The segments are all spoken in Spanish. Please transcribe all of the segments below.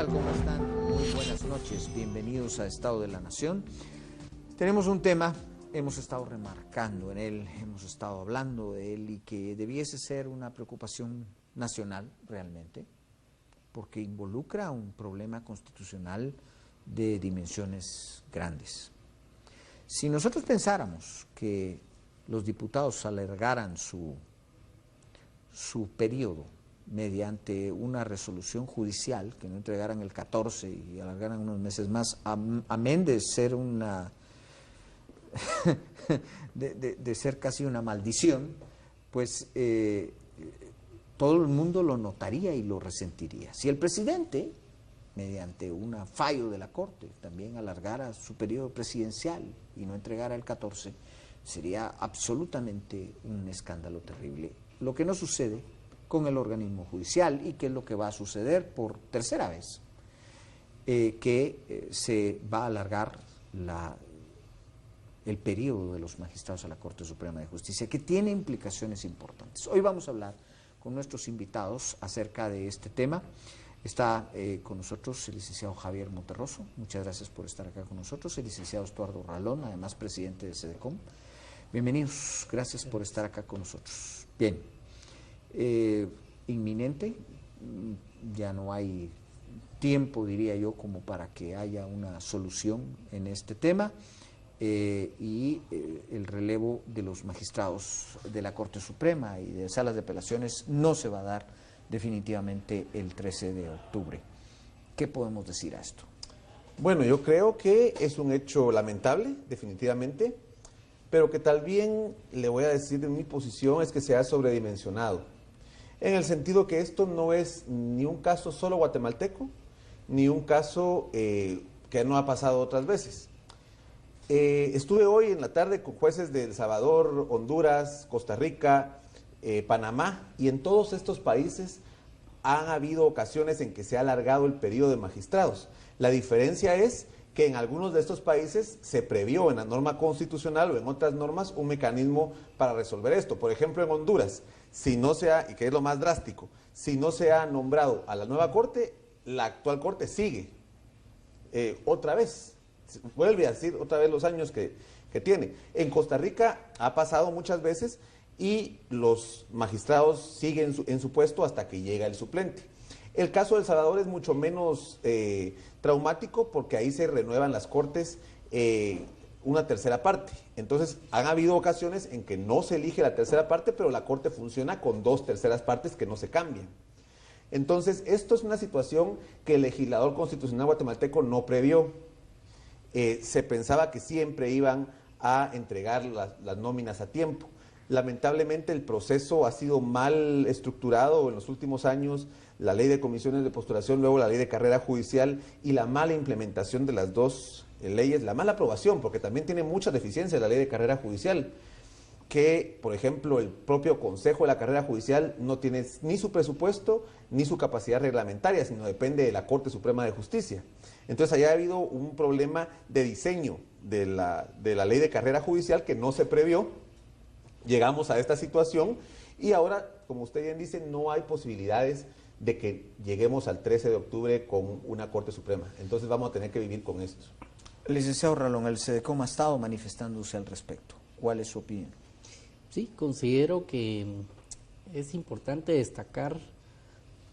tal? ¿Cómo están? Muy buenas noches. Bienvenidos a Estado de la Nación. Tenemos un tema, hemos estado remarcando en él, hemos estado hablando de él y que debiese ser una preocupación nacional realmente, porque involucra un problema constitucional de dimensiones grandes. Si nosotros pensáramos que los diputados alargaran su periodo mediante una resolución judicial, que no entregaran el 14 y alargaran unos meses más, amén de ser una de ser casi una maldición, pues todo el mundo lo notaría y lo resentiría. Si el presidente, mediante un fallo de la Corte, también alargara su periodo presidencial y no entregara el 14, sería absolutamente un escándalo terrible. Lo que no sucede con el organismo judicial y que es lo que va a suceder por tercera vez, que se va a alargar el periodo de los magistrados a la Corte Suprema de Justicia, que tiene implicaciones importantes. Hoy vamos a hablar con nuestros invitados acerca de este tema. Está con nosotros el licenciado Javier Monterroso, muchas gracias por estar acá con nosotros, el licenciado Estuardo Ralón, además presidente de SEDECOM. Bienvenidos, gracias por estar acá con nosotros. Bien, inminente, ya no hay tiempo, diría yo, como para que haya una solución en este tema, y el relevo de los magistrados de la Corte Suprema y de salas de apelaciones no se va a dar definitivamente el 13 de octubre. ¿Qué podemos decir a esto? Bueno, yo creo que es un hecho lamentable, definitivamente, pero que también le voy a decir en mi posición es que se ha sobredimensionado, en el sentido que esto no es ni un caso solo guatemalteco, ni un caso que no ha pasado otras veces. Estuve hoy en la tarde con jueces de El Salvador, Honduras, Costa Rica, Panamá, y en todos estos países han habido ocasiones en que se ha alargado el periodo de magistrados. La diferencia es que en algunos de estos países se previó en la norma constitucional o en otras normas un mecanismo para resolver esto. Por ejemplo, en Honduras, si no se ha, y que es lo más drástico, si no se ha nombrado a la nueva corte, la actual corte sigue otra vez. Vuelve a decir otra vez los años que tiene. En Costa Rica ha pasado muchas veces y los magistrados siguen en su puesto hasta que llega el suplente. El caso de El Salvador es mucho menos traumático porque ahí se renuevan las cortes una tercera parte. Entonces han habido ocasiones en que no se elige la tercera parte, pero la corte funciona con 2/3 partes que no se cambian. Entonces esto es una situación que el legislador constitucional guatemalteco no previó. Se pensaba que siempre iban a entregar las nóminas a tiempo. Lamentablemente el proceso ha sido mal estructurado en los últimos años, la ley de comisiones de postulación, luego la ley de carrera judicial y la mala implementación de las dos leyes, la mala aprobación, porque también tiene muchas deficiencias la ley de carrera judicial, que por ejemplo el propio Consejo de la Carrera Judicial no tiene ni su presupuesto ni su capacidad reglamentaria, sino depende de la Corte Suprema de Justicia. Entonces allá ha habido un problema de diseño de la ley de carrera judicial que no se previó. Llegamos a esta situación y ahora, como usted bien dice, no hay posibilidades de que lleguemos al 13 de octubre con una Corte Suprema. Entonces vamos a tener que vivir con esto. Licenciado Ralón, el SEDECOM ha estado manifestándose al respecto. ¿Cuál es su opinión? Sí, considero que es importante destacar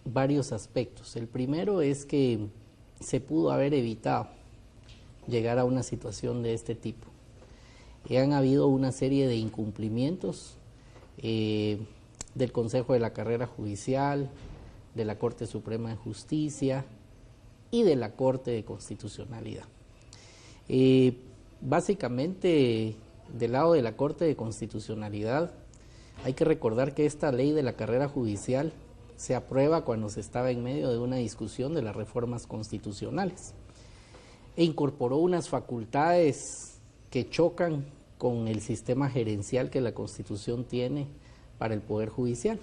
varios aspectos. El primero es que se pudo haber evitado llegar a una situación de este tipo. Han habido una serie de incumplimientos del Consejo de la Carrera Judicial, de la Corte Suprema de Justicia y de la Corte de Constitucionalidad. Básicamente, del lado de la Corte de Constitucionalidad, hay que recordar que esta ley de la carrera judicial se aprueba cuando se estaba en medio de una discusión de las reformas constitucionales e incorporó unas facultades que chocan con el sistema gerencial que la Constitución tiene para el Poder Judicial.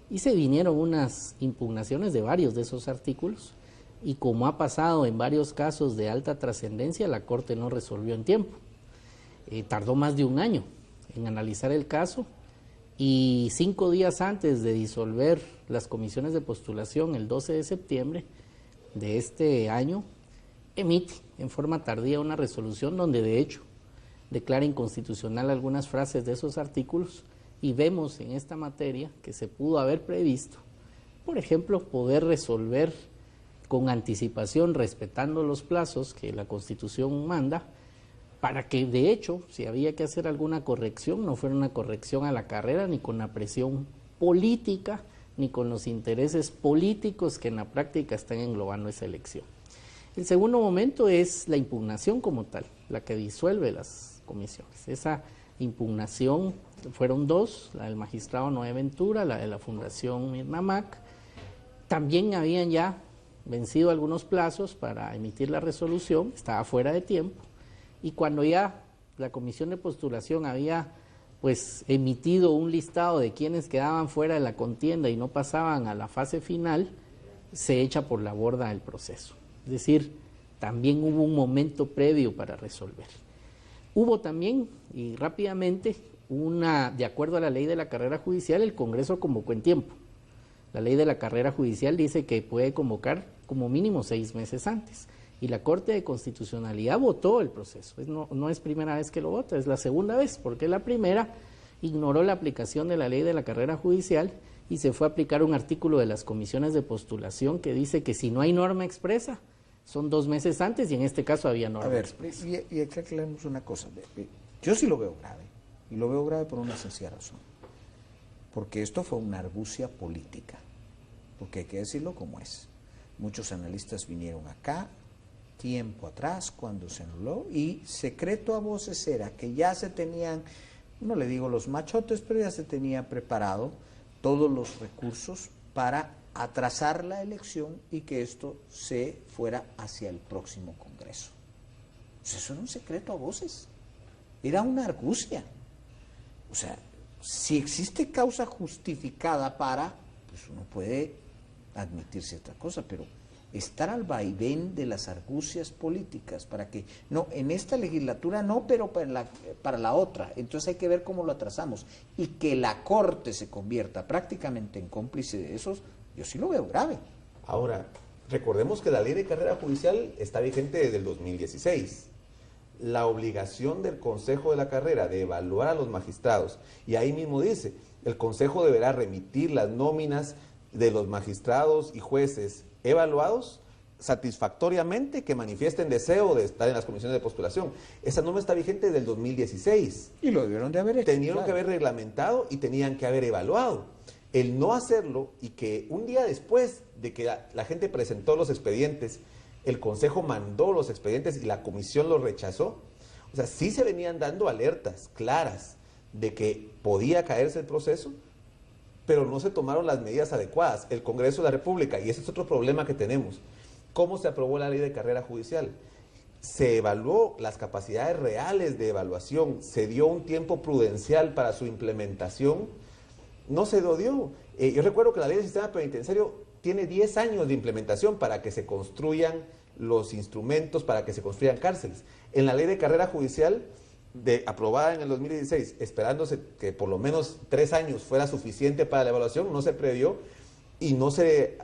Y se vinieron unas impugnaciones de varios de esos artículos y, como ha pasado en varios casos de alta trascendencia, la Corte no resolvió en tiempo. Tardó más de un año en analizar el caso y 5 días antes de disolver las comisiones de postulación, el 12 de septiembre, de este año, emite en forma tardía una resolución donde de hecho declara inconstitucional algunas frases de esos artículos, y vemos en esta materia que se pudo haber previsto, por ejemplo, poder resolver con anticipación, respetando los plazos que la Constitución manda, para que de hecho, si había que hacer alguna corrección, no fuera una corrección a la carrera, ni con la presión política, ni con los intereses políticos que en la práctica están englobando esa elección. El segundo momento es la impugnación como tal, la que disuelve las comisiones. Esa impugnación fueron dos, la del magistrado Noé Ventura, la de la Fundación Mirna Mac. También habían ya vencido algunos plazos para emitir la resolución, estaba fuera de tiempo, y cuando ya la comisión de postulación había pues emitido un listado de quienes quedaban fuera de la contienda y no pasaban a la fase final, se echa por la borda el proceso. Es decir, también hubo un momento previo para resolver. Hubo también, y rápidamente, de acuerdo a la ley de la carrera judicial, el Congreso convocó en tiempo. La ley de la carrera judicial dice que puede convocar como mínimo 6 meses antes. Y la Corte de Constitucionalidad votó el proceso. No es primera vez que lo vota, es la segunda vez, porque la primera ignoró la aplicación de la ley de la carrera judicial y se fue a aplicar un artículo de las comisiones de postulación que dice que si no hay norma expresa, son 2 meses antes, y en este caso había norma expresa. Y aquí aclaremos una cosa. Yo sí lo veo grave, y lo veo grave por una sencilla razón. Porque esto fue una argucia política, porque hay que decirlo como es. Muchos analistas vinieron acá tiempo atrás cuando se anuló, y secreto a voces era que ya se tenían, no le digo los machotes, pero ya se tenía preparado todos los recursos para atrasar la elección y que esto se fuera hacia el próximo Congreso. Pues eso era un secreto a voces, era una argucia. O sea, si existe causa justificada para, pues uno puede admitir cierta cosa, pero estar al vaivén de las argucias políticas para que, no, en esta legislatura no, pero para la otra, entonces hay que ver cómo lo atrasamos, y que la Corte se convierta prácticamente en cómplice de esos, yo sí lo veo grave. Ahora, recordemos que la ley de carrera judicial está vigente desde el 2016. La obligación del Consejo de la Carrera de evaluar a los magistrados, y ahí mismo dice, el Consejo deberá remitir las nóminas de los magistrados y jueces evaluados satisfactoriamente, que manifiesten deseo de estar en las comisiones de postulación. Esa norma está vigente desde el 2016. Y lo debieron de haber hecho. Tenían que haber reglamentado y tenían que haber evaluado. El no hacerlo, y que un día después de que la gente presentó los expedientes, el Consejo mandó los expedientes y la comisión los rechazó. O sea, sí se venían dando alertas claras de que podía caerse el proceso, pero no se tomaron las medidas adecuadas. El Congreso de la República, y ese es otro problema que tenemos, ¿cómo se aprobó la ley de carrera judicial? Se evaluó las capacidades reales de evaluación, se dio un tiempo prudencial para su implementación, no se lo dio. Yo recuerdo que la ley del sistema penitenciario tiene 10 años de implementación para que se construyan los instrumentos, para que se construyan cárceles. En la ley de carrera judicial, aprobada en el 2016, esperándose que por lo menos 3 años fuera suficiente para la evaluación, no se previó, y no se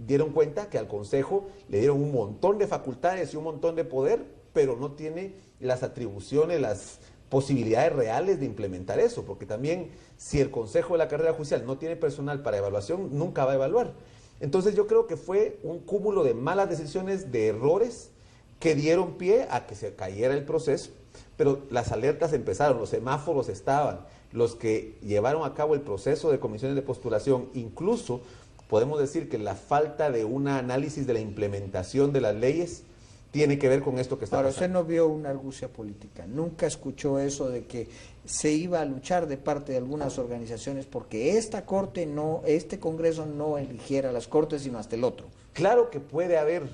dieron cuenta que al Consejo le dieron un montón de facultades y un montón de poder, pero no tiene las atribuciones, las posibilidades reales de implementar eso, porque también si el Consejo de la Carrera Judicial no tiene personal para evaluación, nunca va a evaluar. Entonces yo creo que fue un cúmulo de malas decisiones, de errores, que dieron pie a que se cayera el proceso. Pero las alertas empezaron, los semáforos estaban, los que llevaron a cabo el proceso de comisiones de postulación, incluso podemos decir que la falta de un análisis de la implementación de las leyes tiene que ver con esto que está pasando. Usted no vio una argucia política, nunca escuchó eso de que se iba a luchar de parte de algunas organizaciones porque esta Corte no, este Congreso no eligiera las Cortes sino hasta el otro. Claro que puede haber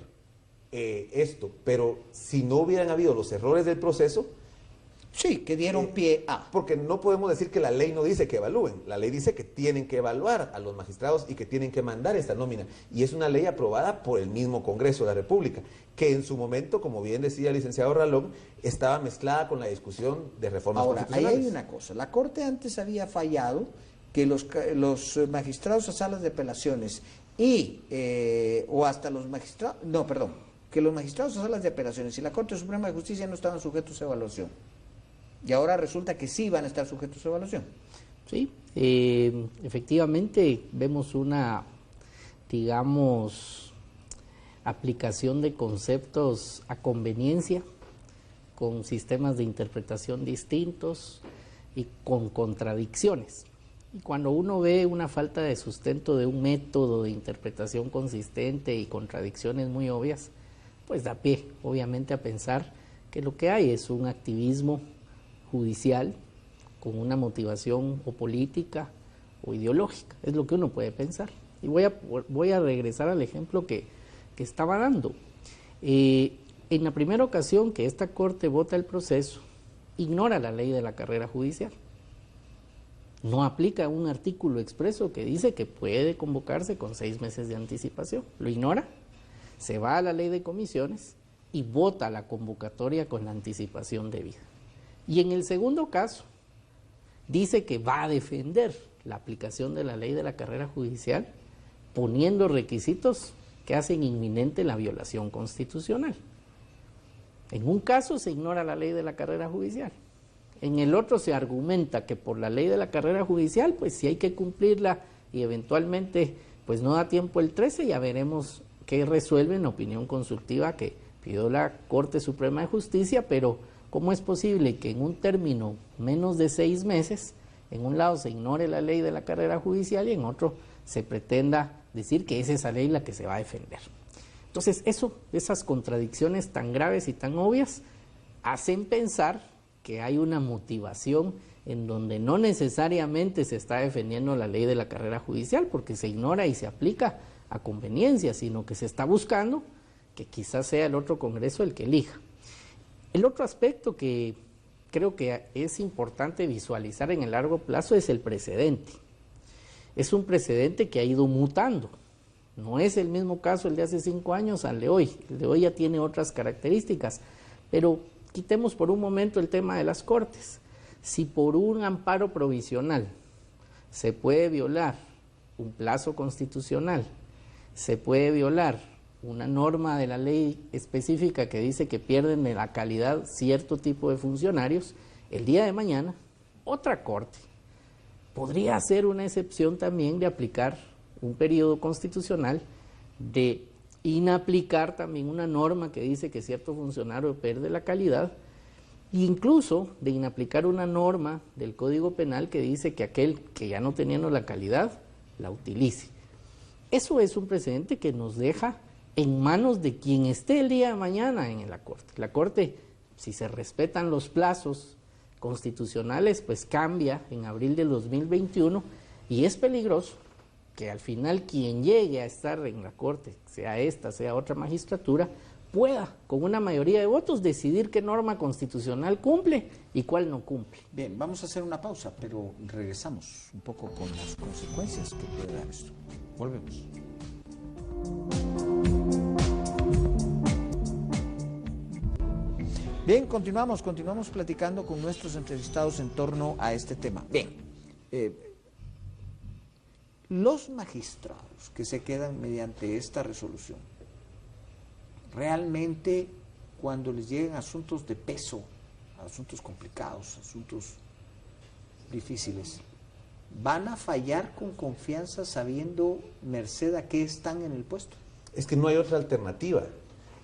esto, pero si no hubieran habido los errores del proceso, sí, que dieron pie a. Porque no podemos decir que la ley no dice que evalúen, la ley dice que tienen que evaluar a los magistrados y que tienen que mandar esta nómina, y es una ley aprobada por el mismo Congreso de la República, que en su momento, como bien decía el licenciado Ralón, estaba mezclada con la discusión de reformas constitucionales. Ahí hay una cosa, la Corte antes había fallado que los magistrados a salas de apelaciones o hasta los magistrados, no, perdón, que los magistrados de salas de apelaciones y la Corte Suprema de Justicia no estaban sujetos a evaluación. Y ahora resulta que sí van a estar sujetos a evaluación. Sí, efectivamente vemos una, digamos, aplicación de conceptos a conveniencia, con sistemas de interpretación distintos y con contradicciones. Y cuando uno ve una falta de sustento de un método de interpretación consistente y contradicciones muy obvias, pues da pie, obviamente, a pensar que lo que hay es un activismo judicial con una motivación o política o ideológica. Es lo que uno puede pensar. Y voy a regresar al ejemplo que estaba dando. En la primera ocasión que esta Corte vota el proceso, ignora la ley de la carrera judicial. No aplica un artículo expreso que dice que puede convocarse con 6 meses de anticipación. Lo ignora, se va a la ley de comisiones y vota la convocatoria con la anticipación debida. Y en el segundo caso, dice que va a defender la aplicación de la ley de la carrera judicial poniendo requisitos que hacen inminente la violación constitucional. En un caso se ignora la ley de la carrera judicial. En el otro se argumenta que por la ley de la carrera judicial, pues si hay que cumplirla y eventualmente pues no da tiempo el 13, ya veremos qué resuelve en la opinión consultiva que pidió la Corte Suprema de Justicia, pero ¿cómo es posible que en un término menos de 6 meses, en un lado se ignore la ley de la carrera judicial y en otro se pretenda decir que es esa ley la que se va a defender? Entonces esas contradicciones tan graves y tan obvias hacen pensar que hay una motivación en donde no necesariamente se está defendiendo la ley de la carrera judicial porque se ignora y se aplica a conveniencia, sino que se está buscando que quizás sea el otro Congreso el que elija. El otro aspecto que creo que es importante visualizar en el largo plazo es el precedente. Es un precedente que ha ido mutando. No es el mismo caso el de hace 5 años al de hoy. El de hoy ya tiene otras características, pero quitemos por un momento el tema de las Cortes. Si por un amparo provisional se puede violar un plazo constitucional, se puede violar una norma de la ley específica que dice que pierden de la calidad cierto tipo de funcionarios, el día de mañana otra Corte podría hacer una excepción también de aplicar un periodo constitucional, de inaplicar también una norma que dice que cierto funcionario pierde la calidad, e incluso de inaplicar una norma del Código Penal que dice que aquel que ya no teniendo la calidad, la utilice. Eso es un precedente que nos deja en manos de quien esté el día de mañana en la Corte. La Corte, si se respetan los plazos constitucionales, pues cambia en abril del 2021 y es peligroso que al final quien llegue a estar en la Corte, sea esta, sea otra magistratura, pueda, con una mayoría de votos, decidir qué norma constitucional cumple y cuál no cumple. Bien, vamos a hacer una pausa, pero regresamos un poco con las consecuencias que puede dar esto. Volvemos. Bien, continuamos platicando con nuestros entrevistados en torno a este tema. Bien, los magistrados que se quedan mediante esta resolución, realmente cuando les lleguen asuntos de peso, asuntos complicados, asuntos difíciles, ¿van a fallar con confianza sabiendo merced a qué están en el puesto? Es que no hay otra alternativa.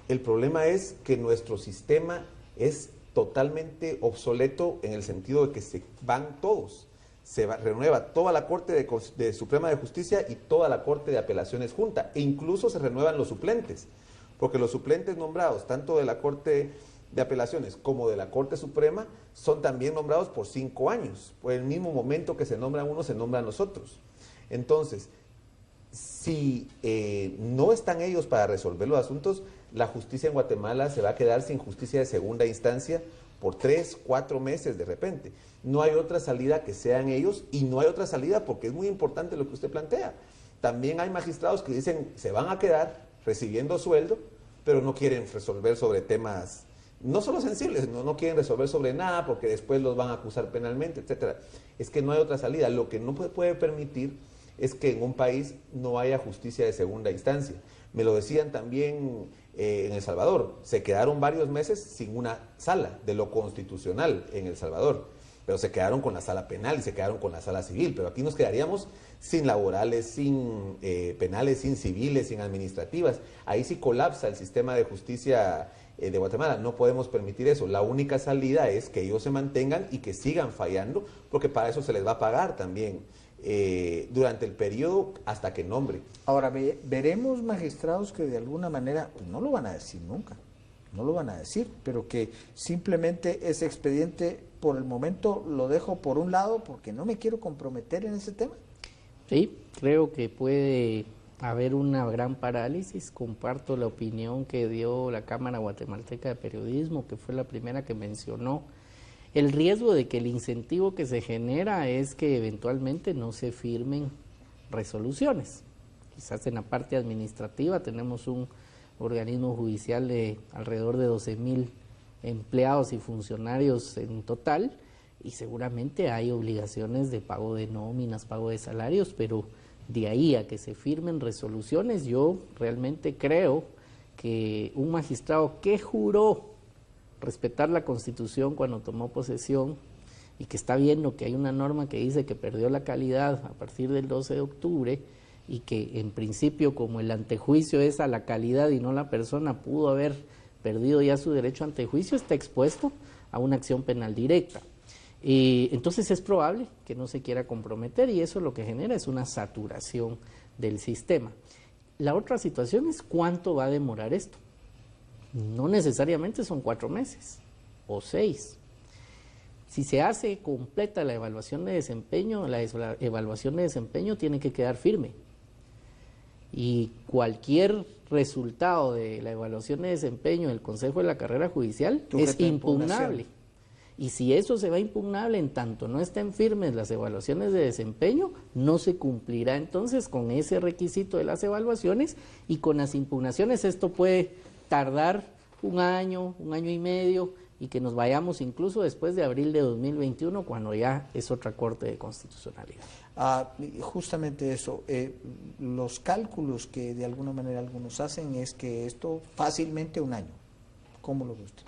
El problema es que nuestro sistema es totalmente obsoleto en el sentido de que se van todos. Se renueva toda la Corte de Suprema de Justicia y toda la Corte de Apelaciones junta, e incluso se renuevan los suplentes, porque los suplentes nombrados tanto de la Corte de Apelaciones como de la Corte Suprema son también nombrados por 5 años. Por el mismo momento que se nombran unos, se nombran los otros. Entonces, si no están ellos para resolver los asuntos, la justicia en Guatemala se va a quedar sin justicia de segunda instancia por 3, 4 meses de repente. No hay otra salida que sean ellos, y no hay otra salida porque es muy importante lo que usted plantea. También hay magistrados que dicen se van a quedar recibiendo sueldo, pero no quieren resolver sobre temas, no solo sensibles, no quieren resolver sobre nada porque después los van a acusar penalmente, etcétera. Es que no hay otra salida. Lo que no puede permitir es que en un país no haya justicia de segunda instancia. Me lo decían también en El Salvador, se quedaron varios meses sin una sala de lo constitucional en El Salvador, pero se quedaron con la sala penal y se quedaron con la sala civil, pero aquí nos quedaríamos sin laborales, sin penales, sin civiles, sin administrativas. Ahí sí colapsa el sistema de justicia de Guatemala. No podemos permitir eso. La única salida es que ellos se mantengan y que sigan fallando, porque para eso se les va a pagar también durante el periodo hasta que nombre. Ahora, veremos magistrados que de alguna manera, pues no lo van a decir nunca, no lo van a decir, pero que simplemente ese expediente por el momento lo dejo por un lado porque no me quiero comprometer en ese tema. Sí, creo que puede haber una gran parálisis. Comparto la opinión que dio la Cámara Guatemalteca de Periodismo, que fue la primera que mencionó el riesgo de que el incentivo que se genera es que eventualmente no se firmen resoluciones. Quizás en la parte administrativa tenemos un organismo judicial de alrededor de 12,000 empleados y funcionarios en total, y seguramente hay obligaciones de pago de nóminas, pago de salarios, pero de ahí a que se firmen resoluciones, yo realmente creo que un magistrado que juró respetar la Constitución cuando tomó posesión y que está viendo que hay una norma que dice que perdió la calidad a partir del 12 de octubre y que en principio, como el antejuicio es a la calidad y no la persona, pudo haber perdido ya su derecho a antejuicio, está expuesto a una acción penal directa. Entonces es probable que no se quiera comprometer y eso lo que genera es una saturación del sistema. La otra situación es cuánto va a demorar esto. No necesariamente son 4 meses o 6. Si se hace completa la evaluación de desempeño, la evaluación de desempeño tiene que quedar firme. Y cualquier resultado de la evaluación de desempeño del Consejo de la Carrera Judicial es impugnable. Y si eso se va impugnable, en tanto no estén firmes las evaluaciones de desempeño, no se cumplirá entonces con ese requisito de las evaluaciones, y con las impugnaciones esto puede tardar un año y medio, y que nos vayamos incluso después de abril de 2021, cuando ya es otra Corte de Constitucionalidad. Justamente eso, los cálculos que de alguna manera algunos hacen es que esto fácilmente un año. ¿Cómo lo ve usted?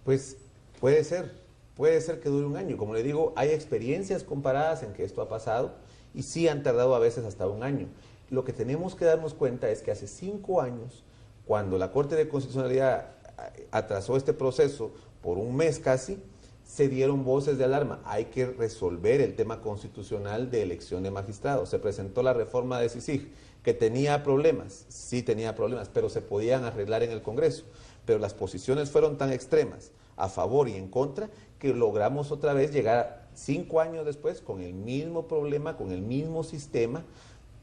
Pues puede ser que dure un año. Como le digo, hay experiencias comparadas en que esto ha pasado y sí han tardado a veces hasta un año. Lo que tenemos que darnos cuenta es que hace 5 años, cuando la Corte de Constitucionalidad atrasó este proceso por un mes casi, se dieron voces de alarma. Hay que resolver el tema constitucional de elección de magistrados. Se presentó la reforma de CICIG, que tenía problemas, sí tenía problemas, pero se podían arreglar en el Congreso. Pero las posiciones fueron tan extremas, a favor y en contra, que logramos otra vez llegar 5 años después con el mismo problema, con el mismo sistema.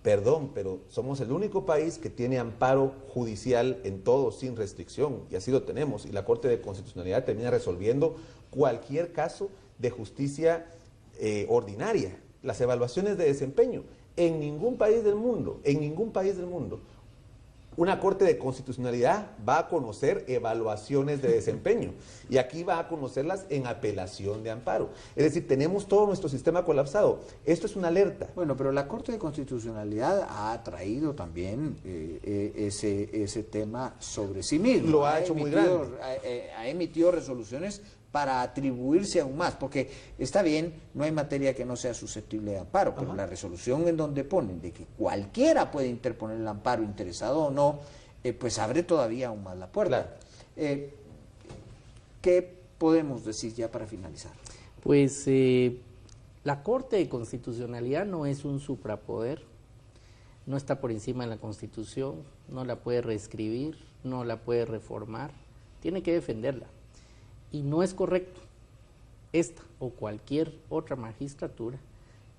Perdón, pero somos el único país que tiene amparo judicial en todo sin restricción, y así lo tenemos, y la Corte de Constitucionalidad termina resolviendo cualquier caso de justicia ordinaria. Las evaluaciones de desempeño, en ningún país del mundo, una Corte de Constitucionalidad va a conocer evaluaciones de desempeño, y aquí va a conocerlas en apelación de amparo. Es decir, tenemos todo nuestro sistema colapsado. Esto es una alerta. Bueno, pero la Corte de Constitucionalidad ha traído también ese tema sobre sí mismo. Lo ha hecho muy grande. Ha emitido resoluciones para atribuirse aún más, porque está bien, no hay materia que no sea susceptible de amparo, pero la resolución en donde ponen de que cualquiera puede interponer el amparo, interesado o no, pues abre todavía aún más la puerta. Claro. ¿Qué podemos decir ya para finalizar? Pues la Corte de Constitucionalidad no es un suprapoder, no está por encima de la Constitución, no la puede reescribir, no la puede reformar, tiene que defenderla. Y no es correcto esta o cualquier otra magistratura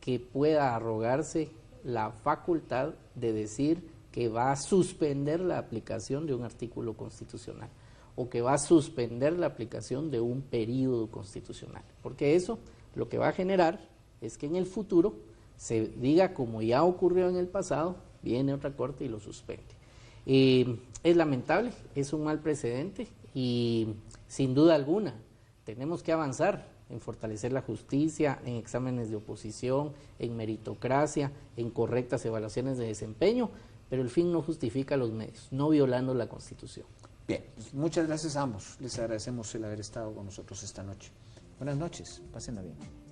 que pueda arrogarse la facultad de decir que va a suspender la aplicación de un artículo constitucional o que va a suspender la aplicación de un período constitucional, porque eso lo que va a generar es que en el futuro se diga, como ya ocurrió en el pasado, viene otra corte y lo suspende. Es lamentable, es un mal precedente y sin duda alguna tenemos que avanzar en fortalecer la justicia, en exámenes de oposición, en meritocracia, en correctas evaluaciones de desempeño, pero el fin no justifica los medios, no violando la Constitución. Bien, pues muchas gracias a ambos. Les agradecemos el haber estado con nosotros esta noche. Buenas noches, pásenla bien.